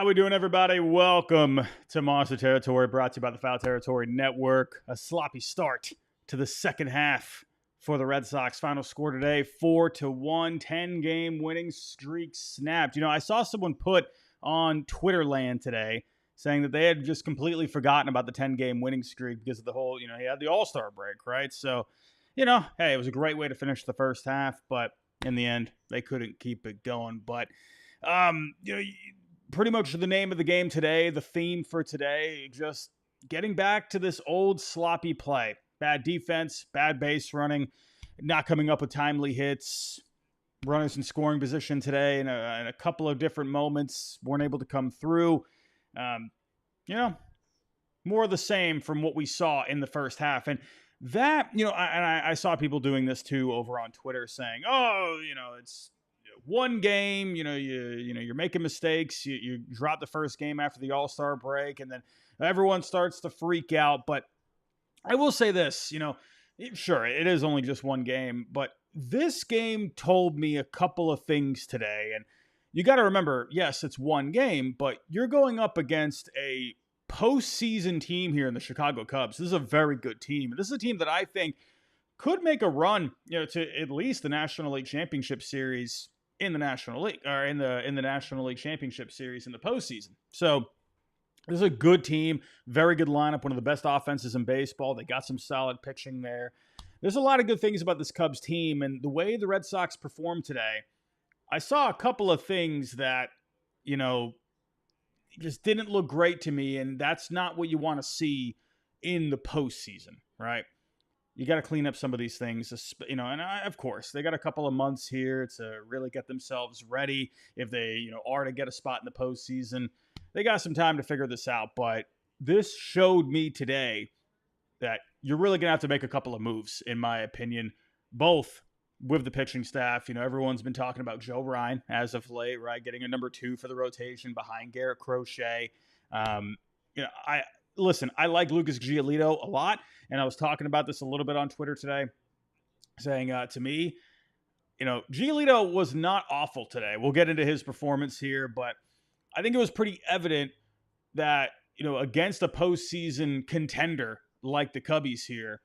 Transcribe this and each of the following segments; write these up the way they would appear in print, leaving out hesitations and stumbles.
we doing, everybody? Welcome to Monster Territory, brought to you by the Foul Territory Network. A sloppy start to the second half for the Red Sox. Final score today, 4-1, 10-game winning streak snapped. I saw someone put on Twitter land today saying that they had just completely forgotten about the 10-game winning streak because of the whole, he had the All-Star break, right? So, hey, it was a great way to finish the first half, but in the end, they couldn't keep it going. But, pretty much the name of the game today, the theme for today, just getting back to this old sloppy play. Bad defense, bad base running, not coming up with timely hits, runners in scoring position today in a couple of different moments, weren't able to come through. More of the same from what we saw in the first half. And that, I saw people doing this too over on Twitter saying, it's one game, you're making mistakes. You drop the first game after the All-Star break, and then everyone starts to freak out. But I will say this, sure, it is only just one game, but this game told me a couple of things today. And you got to remember, yes, it's one game, but you're going up against a postseason team here in the Chicago Cubs. This is a very good team. This is a team that I think could make a run, to at least the National League Championship Series in the National League, or in the National League Championship Series in the postseason. So this is a good team, very good lineup, one of the best offenses in baseball. They got some solid pitching there. There's a lot of good things about this Cubs team, and the way the Red Sox performed today, I saw a couple of things that, just didn't look great to me, and that's not what you want to see in the postseason, right? You got to clean up some of these things, and of course, they got a couple of months here to really get themselves ready. If they, are to get a spot in the postseason, they got some time to figure this out. But this showed me today that you're really going to have to make a couple of moves, in my opinion, both with the pitching staff. Everyone's been talking about Joe Ryan as of late, right? Getting a number 2 for the rotation behind Garrett Crochet. Listen, I like Lucas Giolito a lot, and I was talking about this a little bit on Twitter today, saying to me, Giolito was not awful today. We'll get into his performance here, but I think it was pretty evident that, against a postseason contender like the Cubbies here,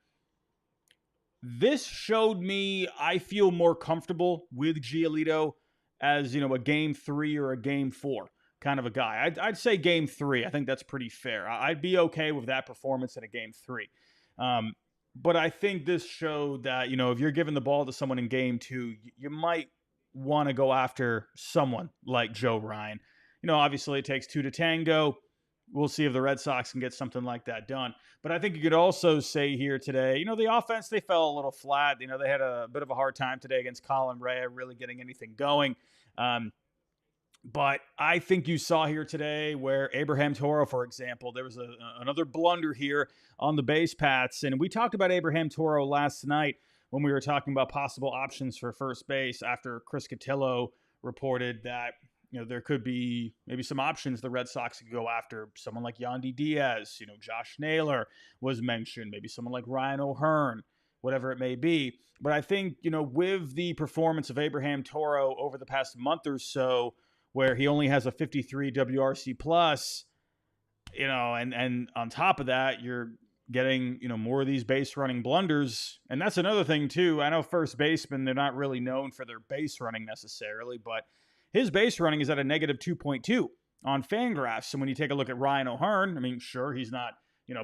this showed me I feel more comfortable with Giolito as, a game 3 or a game 4 kind of a guy. I'd say game 3. I think that's pretty fair. I'd be okay with that performance in a game 3. But I think this showed that, if you're giving the ball to someone in game 2, you might want to go after someone like Joe Ryan. Obviously it takes 2 to tango. We'll see if the Red Sox can get something like that done. But I think you could also say here today, the offense, they fell a little flat. They had a bit of a hard time today against Colin Rea, really getting anything going. But I think you saw here today where Abraham Toro, for example, there was another blunder here on the base paths. And we talked about Abraham Toro last night when we were talking about possible options for first base after Chris Cotillo reported that, there could be maybe some options the Red Sox could go after. Someone like Yandy Diaz, Josh Naylor was mentioned, maybe someone like Ryan O'Hearn, whatever it may be. But I think, with the performance of Abraham Toro over the past month or so, where he only has a 53 WRC plus, and on top of that, you're getting, more of these base running blunders. And that's another thing too. I know first basemen, they're not really known for their base running necessarily, but his base running is at a negative 2.2 on Fangraphs. And when you take a look at Ryan O'Hearn, sure, he's not,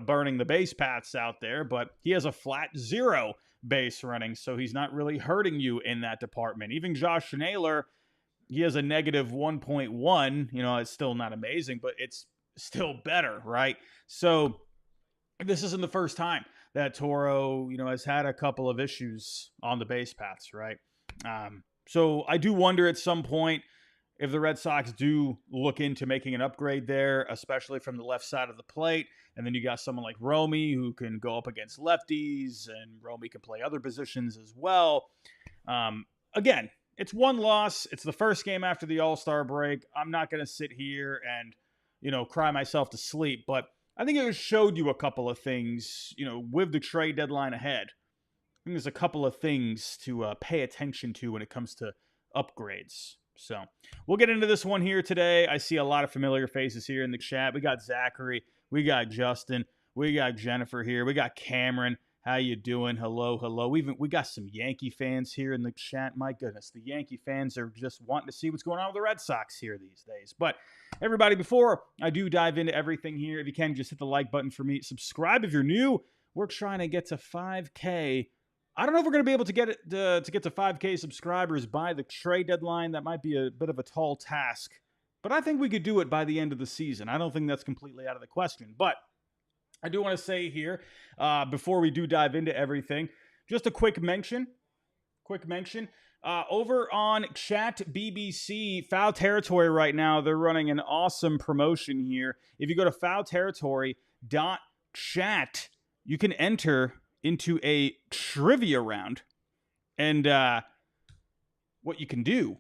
burning the base paths out there, but he has a flat 0 base running. So he's not really hurting you in that department. Even Josh Naylor, he has a negative 1.1. It's still not amazing, but it's still better, right? So this isn't the first time that Toro, has had a couple of issues on the base paths, right? So I do wonder at some point if the Red Sox do look into making an upgrade there, especially from the left side of the plate. And then you got someone like Romy who can go up against lefties, and Romy can play other positions as well. Again, it's one loss. It's the first game after the All-Star break. I'm not going to sit here and, cry myself to sleep. But I think it showed you a couple of things, with the trade deadline ahead. I think there's a couple of things to pay attention to when it comes to upgrades. So we'll get into this one here today. I see a lot of familiar faces here in the chat. We got Zachary, we got Justin, we got Jennifer here, we got Cameron. How you doing? Hello, hello. We got some Yankee fans here in the chat. My goodness, the Yankee fans are just wanting to see what's going on with the Red Sox here these days. But everybody, before I do dive into everything here, if you can, just hit the like button for me. Subscribe if you're new. We're trying to get to 5K. I don't know if we're going to be able to get it to get to 5K subscribers by the trade deadline. That might be a bit of a tall task, but I think we could do it by the end of the season. I don't think that's completely out of the question, but I do want to say here, before we do dive into everything, just a quick mention. Over on Chat BBC, Foul Territory right now, they're running an awesome promotion here. If you go to foulterritory.chat, you can enter into a trivia round. And what you can do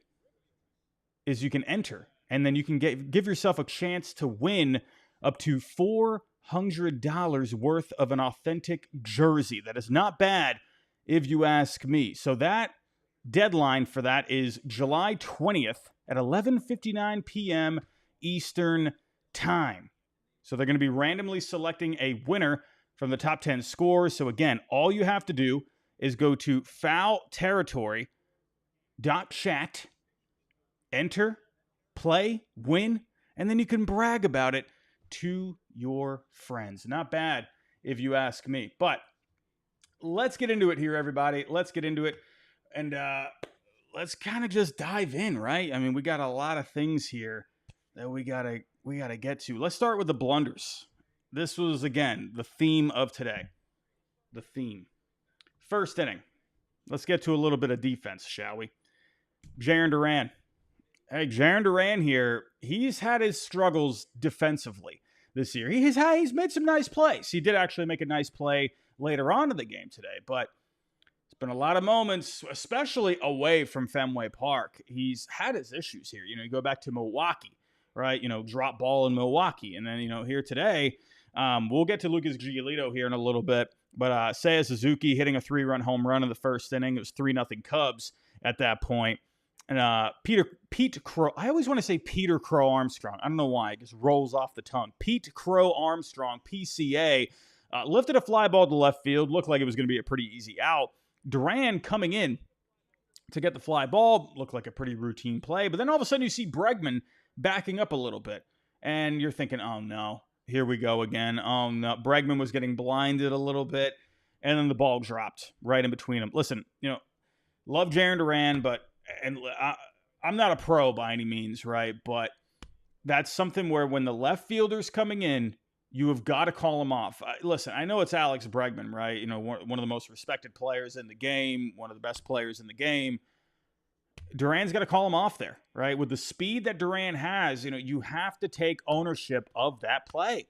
is you can enter, and then you can give yourself a chance to win up to $400 worth of an authentic jersey. That is not bad if you ask me. So that deadline for that is July 20th at 11:59 p.m. Eastern Time. So they're going to be randomly selecting a winner from the top 10 scores. So again, all you have to do is go to foulterritory.chat, enter, play, win, and then you can brag about it to your friends. Not bad if you ask me. But let's get into it here, everybody. Let's get into it. And let's kind of just dive in, right? I mean, we got a lot of things here that we gotta get to. Let's start with the blunders. This was, again, the theme of today. The theme. First inning. Let's get to a little bit of defense, shall we? Jarren Duran. Hey, Jarren Duran here, he's had his struggles defensively this year. He's made some nice plays. He did actually make a nice play later on in the game today, but it's been a lot of moments, especially away from Fenway Park. He's had his issues here. You go back to Milwaukee, right? Drop ball in Milwaukee. And then, here today, we'll get to Lucas Giolito here in a little bit, but Seiya Suzuki hitting a 3-run home run in the first inning. It was 3-0 Cubs at that point. And Pete Crow, I always want to say Peter Crow Armstrong. I don't know why. It just rolls off the tongue. Pete Crow Armstrong, PCA, lifted a fly ball to left field. Looked like it was going to be a pretty easy out. Duran coming in to get the fly ball. Looked like a pretty routine play. But then all of a sudden you see Bregman backing up a little bit. And you're thinking, oh no, here we go again. Oh no. Bregman was getting blinded a little bit. And then the ball dropped right in between them. Listen, love Jarren Duran, but I'm not a pro by any means, right? But that's something where when the left fielder's coming in, you have got to call him off. Listen, I know it's Alex Bregman, right? One of the most respected players in the game, one of the best players in the game. Duran's got to call him off there, right? With the speed that Duran has, you have to take ownership of that play.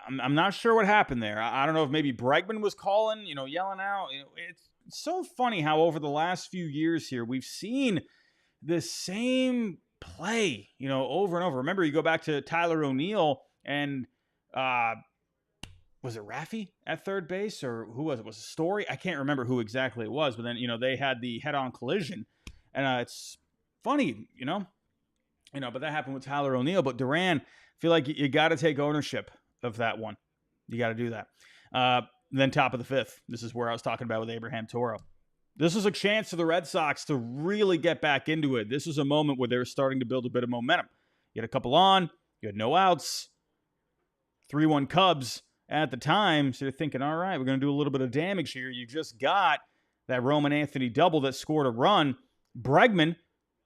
I'm not sure what happened there. I don't know if maybe Bregman was calling, yelling out. It's so funny how over the last few years here, we've seen the same play, over and over. Remember, you go back to Tyler O'Neill and was it Raffy at third base, or who was it? Was it Story? I can't remember who exactly it was, but then, they had the head-on collision. And it's funny, but that happened with Tyler O'Neill. But Duran, I feel like you got to take ownership of that one. You got to do that. Then top of the fifth. This is where I was talking about with Abraham Toro. This was a chance for the Red Sox to really get back into it. This was a moment where they were starting to build a bit of momentum. You had a couple on. You had no outs. 3-1 Cubs at the time. So you're thinking, all right, we're going to do a little bit of damage here. You just got that Roman Anthony double that scored a run. Bregman,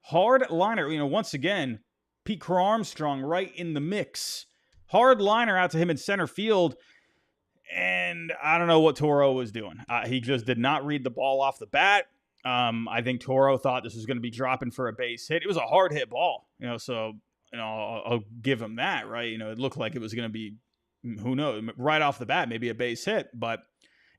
hard liner. Once again, Pete Crow Armstrong right in the mix. Hard liner out to him in center field. And I don't know what Toro was doing. He just did not read the ball off the bat. I think Toro thought this was going to be dropping for a base hit. It was a hard hit ball, so I'll give him that, right? It looked like it was going to be, who knows, right off the bat, maybe a base hit, but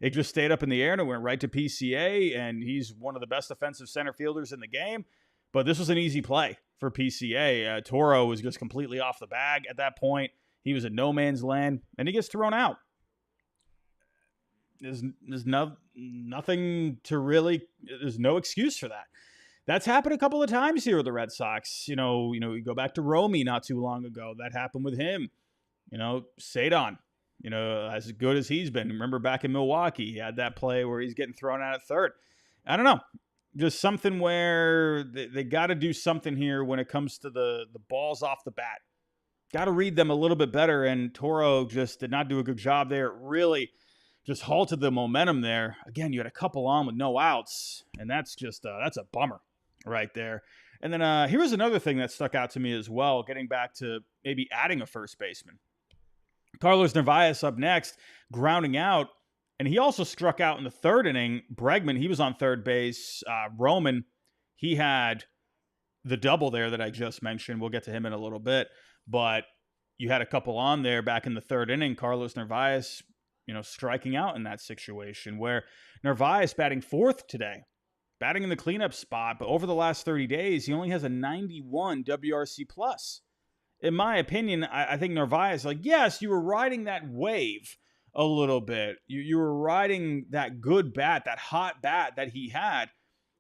it just stayed up in the air and it went right to PCA, and he's one of the best defensive center fielders in the game. But this was an easy play for PCA. Toro was just completely off the bag at that point. He was in no man's land, and he gets thrown out. There's nothing to really, there's no excuse for that. That's happened a couple of times here with the Red Sox. You go back to Romy not too long ago. That happened with him. Sadon, as good as he's been. Remember back in Milwaukee, he had that play where he's getting thrown out at third. I don't know. Just something where they got to do something here when it comes to the balls off the bat. Got to read them a little bit better, and Toro just did not do a good job there. It really just halted the momentum there. Again, you had a couple on with no outs, and that's a bummer right there. And then here was another thing that stuck out to me as well, getting back to maybe adding a first baseman. Carlos Narvaez up next, grounding out, and he also struck out in the third inning. Bregman, he was on third base. Roman, he had the double there that I just mentioned. We'll get to him in a little bit. But you had a couple on there back in the third inning. Carlos Narvaez, striking out in that situation where Narvaez batting fourth today, batting in the cleanup spot. But over the last 30 days, he only has a 91 WRC plus. In my opinion, I think Narvaez, yes, you were riding that wave a little bit. You were riding that good bat, that hot bat that he had.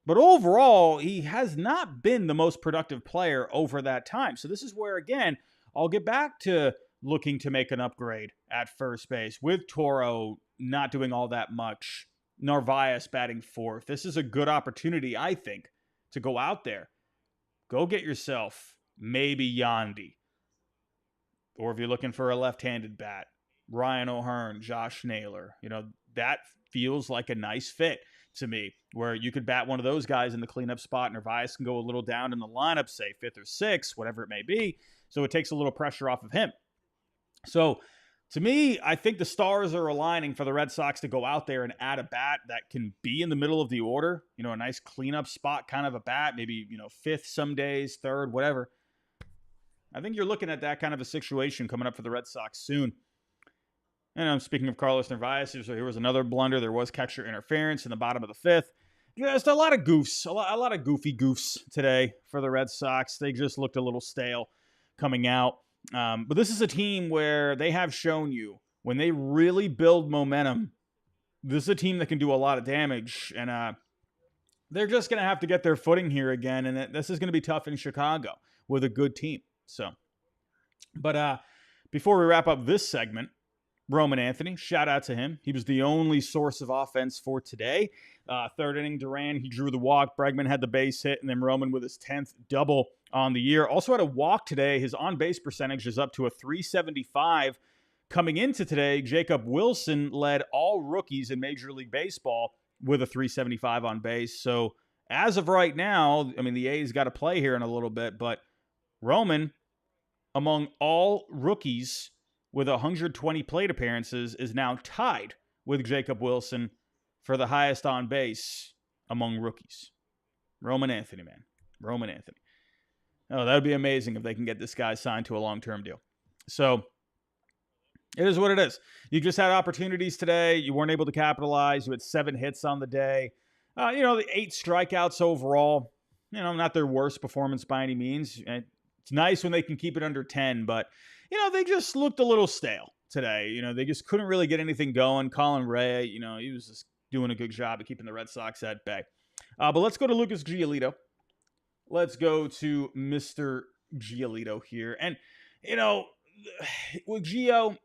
But overall, he has not been the most productive player over that time. So this is where, again, I'll get back to looking to make an upgrade at first base with Toro not doing all that much. Narvaez batting fourth. This is a good opportunity, I think, to go out there. Go get yourself maybe Yandy. Or if you're looking for a left-handed bat, Ryan O'Hearn, Josh Naylor. That feels like a nice fit to me, where you could bat one of those guys in the cleanup spot. Narvaez can go a little down in the lineup, say fifth or sixth, whatever it may be. So it takes a little pressure off of him. So to me, I think the stars are aligning for the Red Sox to go out there and add a bat that can be in the middle of the order. A nice cleanup spot kind of a bat, maybe, fifth some days, third, whatever. I think you're looking at that kind of a situation coming up for the Red Sox soon. And I'm speaking of Carlos Narvaez, so here was another blunder. There was catcher interference in the bottom of the fifth. Just a lot of goofs, a lot of goofy goofs today for the Red Sox. They just looked a little stale coming out. But this is a team where they have shown you when they really build momentum, this is a team that can do a lot of damage. And they're just going to have to get their footing here again. And this is going to be tough in Chicago with a good team. But before we wrap up this segment, Roman Anthony, shout out to him. He was the only source of offense for today. Third inning, Duran, he drew the walk. Bregman had the base hit, and then Roman with his 10th double on the year. Also had a walk today. His on-base percentage is up to a .375. Coming into today, Jacob Wilson led all rookies in Major League Baseball with a .375 on base. So as of right now, the A's got to play here in a little bit, but Roman, among all rookies with 120 plate appearances, is now tied with Jacob Wilson for the highest on base among rookies. Roman Anthony, man. Roman Anthony. Oh, that would be amazing if they can get this guy signed to a long-term deal. So it is what it is. You just had opportunities today. You weren't able to capitalize. You had 7 hits on the day. The 8 strikeouts overall. Not their worst performance by any means. It's nice when they can keep it under 10, but, they just looked a little stale today. They just couldn't really get anything going. Colin Ray, he was just doing a good job of keeping the Red Sox at bay. But let's go to Lucas Giolito. Let's go to Mr. Giolito here. And, with Gio,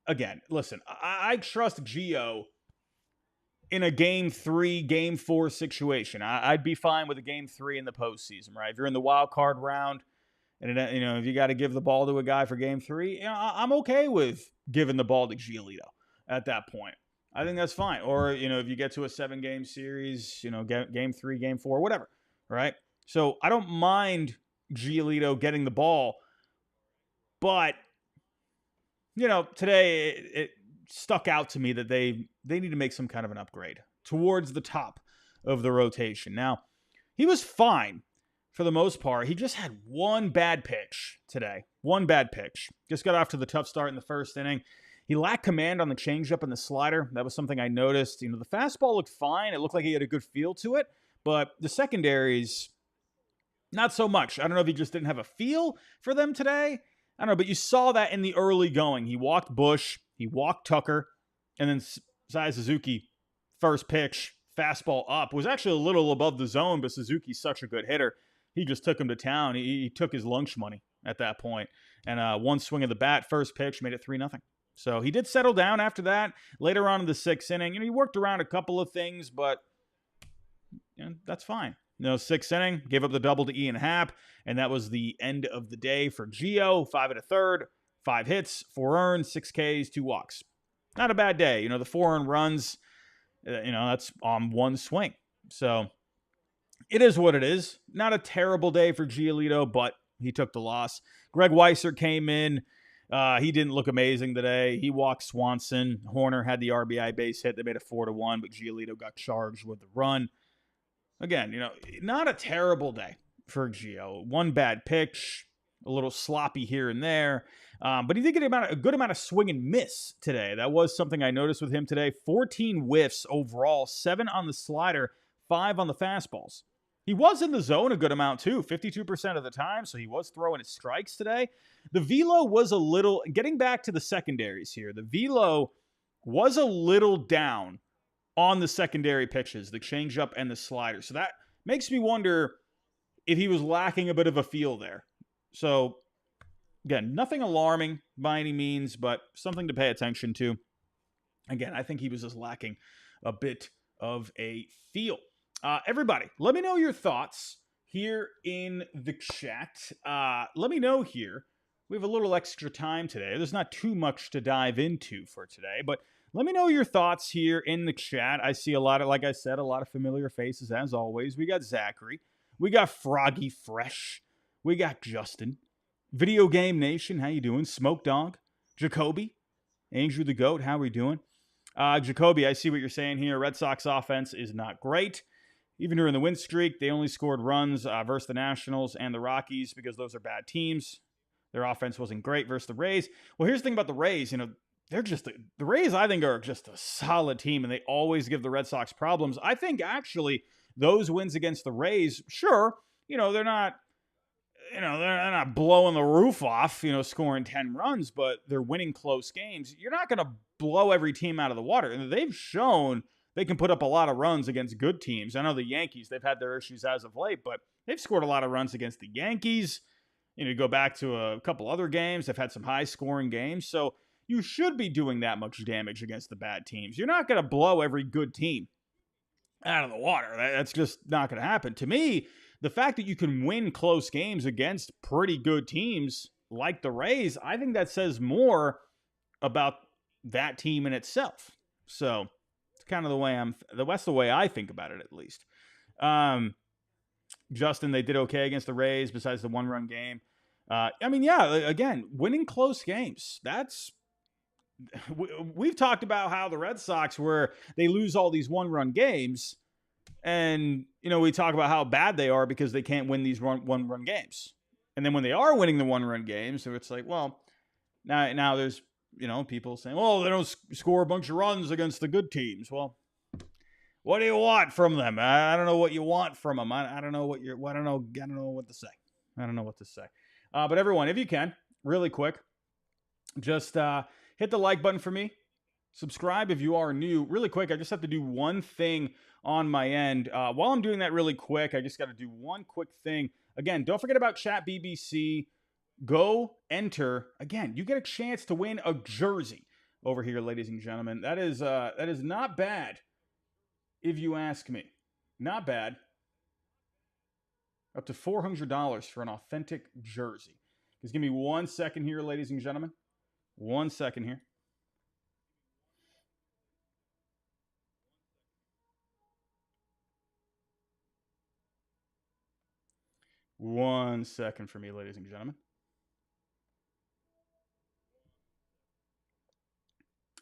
again, listen, I trust Gio in a Game 3, Game 4 situation. I'd be fine with a Game 3 in the postseason, right? If you're in the wild card round, and if you got to give the ball to a guy for Game 3, I'm okay with giving the ball to Giolito at that point. I think that's fine. Or, if you get to a 7-game series, Game 3, Game 4, whatever, right? So I don't mind Giolito getting the ball, but, today it stuck out to me that they need to make some kind of an upgrade towards the top of the rotation. Now, he was fine for the most part. He just had one bad pitch today. One bad pitch. Just got off to the tough start in the first inning. He lacked command on the changeup and the slider. That was something I noticed. The fastball looked fine. It looked like he had a good feel to it. But the secondaries, not so much. I don't know if he just didn't have a feel for them today. I don't know, but you saw that in the early going. He walked Bush. He walked Tucker. And then Sai Suzuki, first pitch, fastball up. It was actually a little above the zone, but Suzuki's such a good hitter. He just took him to town. He took his lunch money at that point. And one swing of the bat, first pitch, made it 3-0. So he did settle down after that. Later on in the 6th inning, he worked around a couple of things, but that's fine. 6th inning, gave up the double to Ian Happ, and that was the end of the day for Gio. 5 1/3, 5 hits, 4 earned, 6 Ks, 2 walks. Not a bad day. The 4 earned runs, that's on one swing. So it is what it is. Not a terrible day for Giolito, but he took the loss. Greg Weisser came in. He didn't look amazing today. He walked Swanson. Horner had the RBI base hit. They made it 4-1, but Giolito got charged with the run. Again, not a terrible day for Gio. One bad pitch, a little sloppy here and there. But he did get a good amount of swing and miss today. That was something I noticed with him today. 14 whiffs overall, 7 on the slider, 5 on the fastballs. He was in the zone a good amount too, 52% of the time, so he was throwing his strikes today. The velo was a little, getting back to the secondaries here, the velo was a little down on the secondary pitches, the changeup and the slider. So that makes me wonder if he was lacking a bit of a feel there. So, again, nothing alarming by any means, but something to pay attention to. Again, I think he was just lacking a bit of a feel. Everybody, let me know your thoughts here in the chat. Let me know here. We have a little extra time today. There's not too much to dive into for today, but let me know your thoughts here in the chat. I see like I said, a lot of familiar faces as always. We got Zachary. We got Froggy Fresh. We got Justin. Video Game Nation, how you doing? Smoke Dog. Jacoby. Andrew the Goat, how we doing? Jacoby, I see what you're saying here. Red Sox offense is not great. Even during the win streak, they only scored runs versus the Nationals and the Rockies because those are bad teams. Their offense wasn't great versus the Rays. Well, here's the thing about the Rays. They're just the Rays, I think, are just a solid team, and they always give the Red Sox problems. I think, actually, those wins against the Rays, sure, they're not blowing the roof off, scoring 10 runs, but they're winning close games. You're not going to blow every team out of the water. And they've shown they can put up a lot of runs against good teams. I know the Yankees, they've had their issues as of late, but they've scored a lot of runs against the Yankees. Go back to a couple other games. They've had some high-scoring games. So you should be doing that much damage against the bad teams. You're not going to blow every good team out of the water. That's just not going to happen. To me, the fact that you can win close games against pretty good teams like the Rays, I think that says more about that team in itself. So it's kind of that's the way I think about it, at least. Justin, they did okay against the Rays besides the 1-run game. Again, winning close games. We've talked about how the Red Sox, where they lose all these 1-run games, and we talk about how bad they are because they can't win these 1-run games. And then when they are winning the 1-run games, so it's like, well, now there's people saying, well, they don't score a bunch of runs against the good teams. Well, what do you want from them? I don't know what you want from them. I don't know what I don't know what to say. I don't know what to say. But everyone, if you can, really quick, just hit the like button for me. Subscribe if you are new. Really quick, I just have to do one thing on my end. While I'm doing that really quick, I just got to do one quick thing. Again, don't forget about Chat BBC. Go enter. Again, you get a chance to win a jersey over here, ladies and gentlemen. That is not bad, if you ask me. Not bad. Up to $400 for an authentic jersey. Just give me 1 second here, ladies and gentlemen. 1 second here. One second for me, ladies and gentlemen.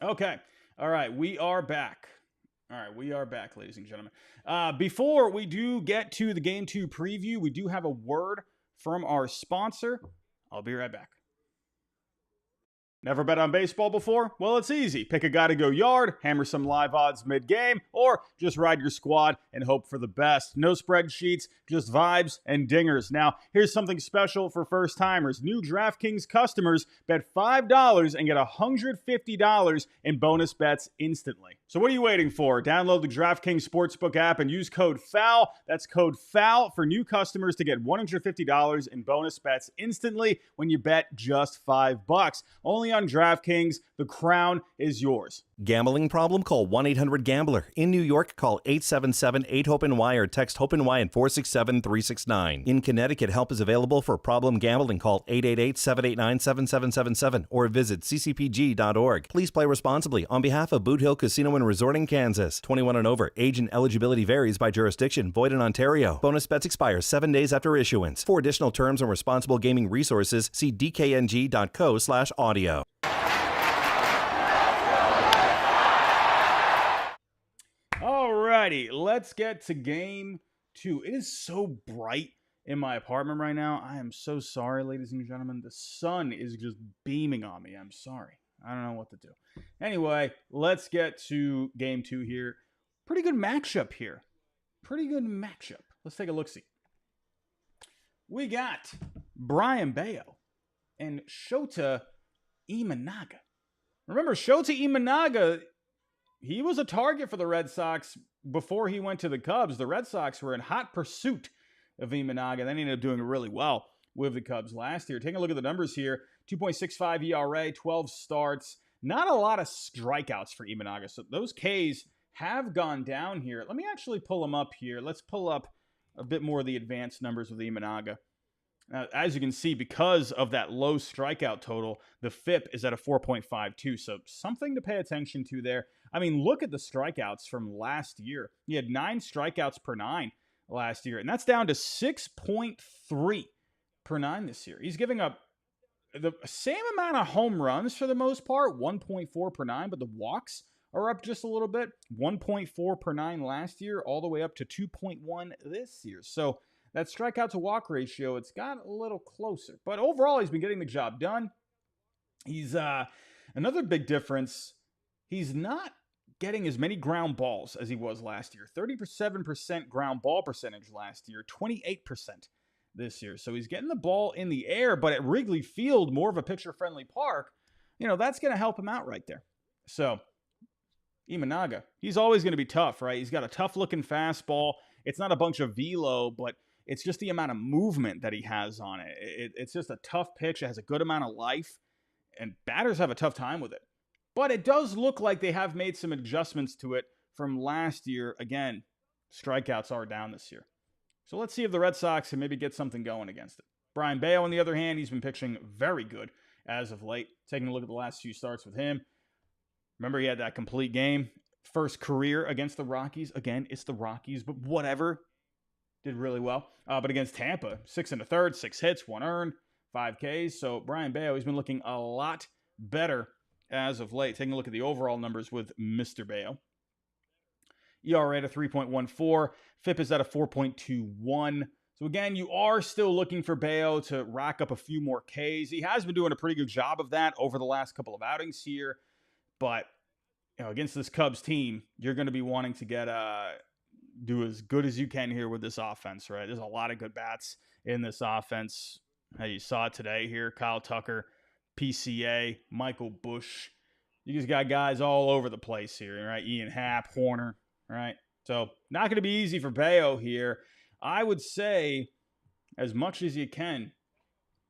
Okay. All right. We are back. All right. We are back, ladies and gentlemen. Before we do get to the Game 2 preview, we do have a word from our sponsor. I'll be right back. Never bet on baseball before? Well, it's easy. Pick a guy to go yard, hammer some live odds mid-game, or just ride your squad and hope for the best. No spreadsheets, just vibes and dingers. Now, here's something special for first-timers. New DraftKings customers bet $5 and get $150 in bonus bets instantly. So what are you waiting for? Download the DraftKings Sportsbook app and use code FOUL. That's code FOUL for new customers to get $150 in bonus bets instantly when you bet just $5. Only on DraftKings. The crown is yours. Gambling problem? Call 1-800-GAMBLER. In New York, call 877-8-HOPE-NY or text HOPE-NY at 467-369. In Connecticut, help is available for problem gambling. Call 888-789-7777 or visit ccpg.org. Please play responsibly. On behalf of Boot Hill Casino and Resort in Kansas. 21 and over. Age and eligibility varies by jurisdiction. Void in Ontario. Bonus bets expire 7 days after issuance. For additional terms and responsible gaming resources, see dkng.co/audio. Alrighty, let's get to game 2. It is so bright in my apartment right now. I am so sorry, ladies and gentlemen. The sun is just beaming on me. I'm sorry. I don't know what to do. Anyway, let's get to game 2 here. Pretty good matchup here. Let's take a look-see. We got Brayan Bello and Shota Imanaga. Remember, Shota Imanaga, he was a target for the Red Sox before he went to the Cubs. The Red Sox were in hot pursuit of Imanaga. They ended up doing really well with the Cubs last year. Taking a look at the numbers here, 2.65 ERA, 12 starts. Not a lot of strikeouts for Imanaga. So those Ks have gone down here. Let me actually pull them up here. Let's pull up a bit more of the advanced numbers with Imanaga. As you can see, because of that low strikeout total, the FIP is at a 4.52. So something to pay attention to there. I mean, look at the strikeouts from last year. He had 9 strikeouts per 9 last year, and that's down to 6.3 per 9 this year. He's giving up the same amount of home runs for the most part, 1.4 per 9, but the walks are up just a little bit, 1.4 per 9 last year, all the way up to 2.1 this year. So that strikeout to walk ratio, it's got a little closer. But overall, he's been getting the job done. He's another big difference. He's not getting as many ground balls as he was last year. 37% ground ball percentage last year, 28% this year. So he's getting the ball in the air, but at Wrigley Field, more of a pitcher-friendly park, that's going to help him out right there. So Imanaga, he's always going to be tough, right? He's got a tough-looking fastball. It's not a bunch of velo, but it's just the amount of movement that he has on it. It's just a tough pitch. It has a good amount of life, and batters have a tough time with it. But it does look like they have made some adjustments to it from last year. Again, strikeouts are down this year. So let's see if the Red Sox can maybe get something going against it. Brayan Bello, on the other hand, he's been pitching very good as of late. Taking a look at the last few starts with him. Remember, he had that complete game. First career against the Rockies. Again, it's the Rockies, but whatever. Did really well. But against Tampa, 6 1/3, 6 hits, 1 earned, 5 Ks. So Brayan Bello, he's been looking a lot better as of late. Taking a look at the overall numbers with Mr. Bello. ERA at a 3.14. FIP is at a 4.21. So again, you are still looking for Bello to rack up a few more Ks. He has been doing a pretty good job of that over the last couple of outings here. But against this Cubs team, you're going to be wanting to do as good as you can here with this offense, right? There's a lot of good bats in this offense. You saw it today here. Kyle Tucker, PCA, Michael Busch. You just got guys all over the place here, right? Ian Happ, Horner, right? So not going to be easy for Bello here. I would say as much as you can,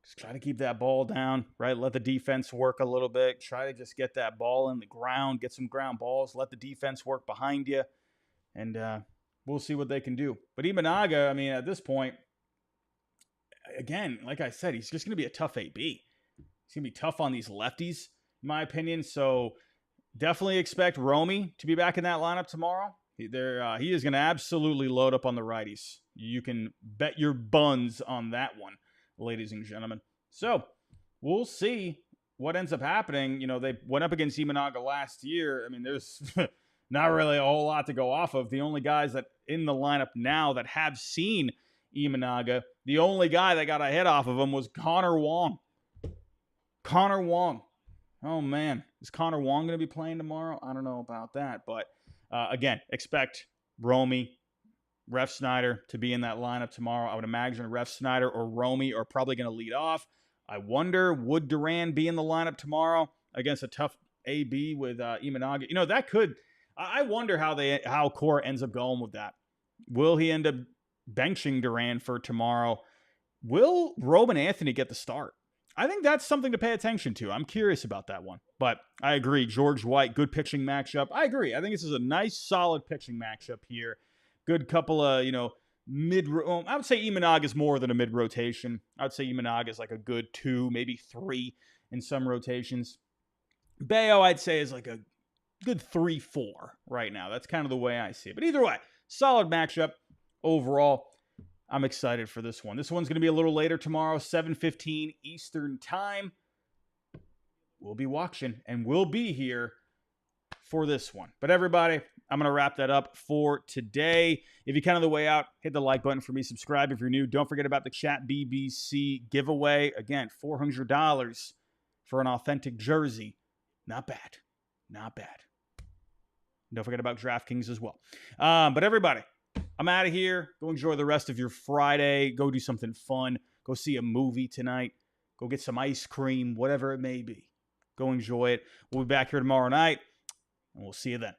just try to keep that ball down, right? Let the defense work a little bit. Try to just get that ball in the ground, get some ground balls, let the defense work behind you, and we'll see what they can do. But Imanaga, I mean, at this point, again, like I said, he's just going to be a tough AB. He's going to be tough on these lefties, in my opinion. So definitely expect Romy to be back in that lineup tomorrow. He is going to absolutely load up on the righties. You can bet your buns on that one, ladies and gentlemen. So we'll see what ends up happening. They went up against Imanaga last year. I mean, there's not really a whole lot to go off of. The only guys that in the lineup now that have seen Imanaga, the only guy that got a hit off of him was Connor Wong. Connor Wong. Oh, man. Is Connor Wong going to be playing tomorrow? I don't know about that. But, again, expect Romy, Ref Snyder to be in that lineup tomorrow. I would imagine Ref Snyder or Romy are probably going to lead off. I wonder, would Duran be in the lineup tomorrow against a tough AB with Imanaga? I wonder how Core ends up going with that. Will he end up benching Durant for tomorrow? Will Roman Anthony get the start? I think that's something to pay attention to. I'm curious about that one. But I agree. George White, good pitching matchup. I agree. I think this is a nice, solid pitching matchup here. Good couple of, mid. I would say Imanaga is more than a mid rotation. I would say Imanaga is like a good 2, maybe 3 in some rotations. Bayo, I'd say, is like a good 3-4 right now. That's kind of the way I see it. But either way, solid matchup overall. I'm excited for this one. This one's going to be a little later tomorrow, 7:15 Eastern Time. We'll be watching and we'll be here for this one. But everybody, I'm going to wrap that up for today. If you're kind of the way out, hit the like button for me. Subscribe if you're new. Don't forget about the Chat BBC giveaway. Again, $400 for an authentic jersey. Not bad. Not bad. Don't forget about DraftKings as well. But everybody, I'm out of here. Go enjoy the rest of your Friday. Go do something fun. Go see a movie tonight. Go get some ice cream, whatever it may be. Go enjoy it. We'll be back here tomorrow night, and we'll see you then.